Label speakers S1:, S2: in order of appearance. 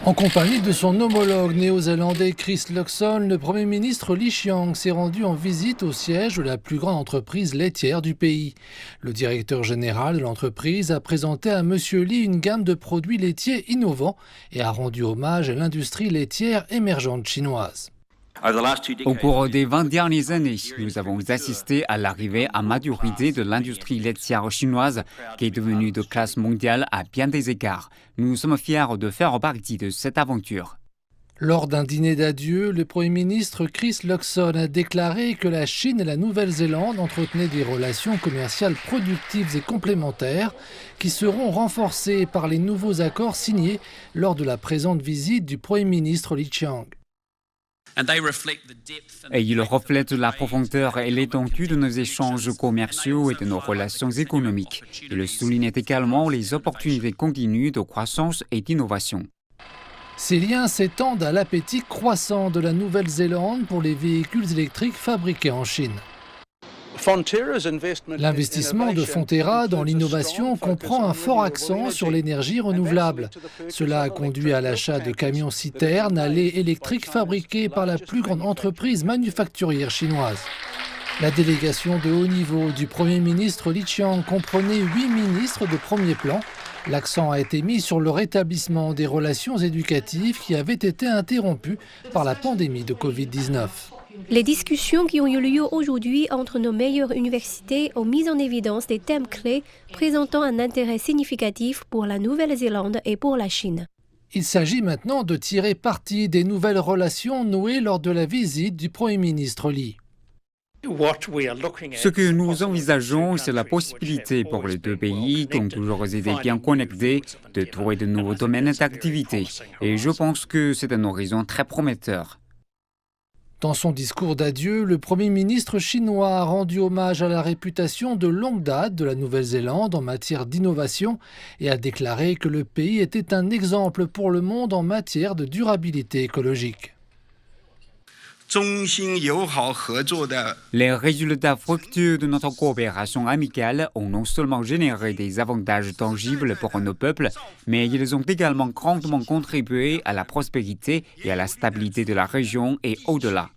S1: En compagnie de son homologue néo-zélandais Chris Luxon, le Premier ministre Li Qiang s'est rendu en visite au siège de la plus grande entreprise laitière du pays. Le directeur général de l'entreprise a présenté à M. Li une gamme de produits laitiers innovants et a rendu hommage à l'industrie laitière émergente chinoise.
S2: Au cours des 20 dernières années, nous avons assisté à l'arrivée à maturité de l'industrie laitière chinoise qui est devenue de classe mondiale à bien des égards. Nous sommes fiers de faire partie de cette aventure.
S1: Lors d'un dîner d'adieu, le Premier ministre Chris Luxon a déclaré que la Chine et la Nouvelle-Zélande entretenaient des relations commerciales productives et complémentaires qui seront renforcées par les nouveaux accords signés lors de la présente visite du Premier ministre Li Qiang.
S2: Et il reflète la profondeur et l'étendue de nos échanges commerciaux et de nos relations économiques. Il souligne également les opportunités continues de croissance et d'innovation.
S1: Ces liens s'étendent à l'appétit croissant de la Nouvelle-Zélande pour les véhicules électriques fabriqués en Chine. L'investissement de Fonterra dans l'innovation comprend un fort accent sur l'énergie renouvelable. Cela a conduit à l'achat de camions-citernes à lait électrique fabriqués par la plus grande entreprise manufacturière chinoise. La délégation de haut niveau du Premier ministre Li Qiang comprenait 8 ministres de premier plan. L'accent a été mis sur le rétablissement des relations éducatives qui avaient été interrompues par la pandémie de Covid-19.
S3: Les discussions qui ont eu lieu aujourd'hui entre nos meilleures universités ont mis en évidence des thèmes clés présentant un intérêt significatif pour la Nouvelle-Zélande et pour la Chine.
S1: Il s'agit maintenant de tirer parti des nouvelles relations nouées lors de la visite du Premier ministre Li.
S2: Ce que nous envisageons, c'est la possibilité pour les deux pays, qui ont toujours été bien connectés, de trouver de nouveaux domaines d'activité. Et je pense que c'est un horizon très prometteur.
S1: Dans son discours d'adieu, le Premier ministre chinois a rendu hommage à la réputation de longue date de la Nouvelle-Zélande en matière d'innovation et a déclaré que le pays était un exemple pour le monde en matière de durabilité écologique.
S2: Les résultats fructueux de notre coopération amicale ont non seulement généré des avantages tangibles pour nos peuples, mais ils ont également grandement contribué à la prospérité et à la stabilité de la région et au-delà.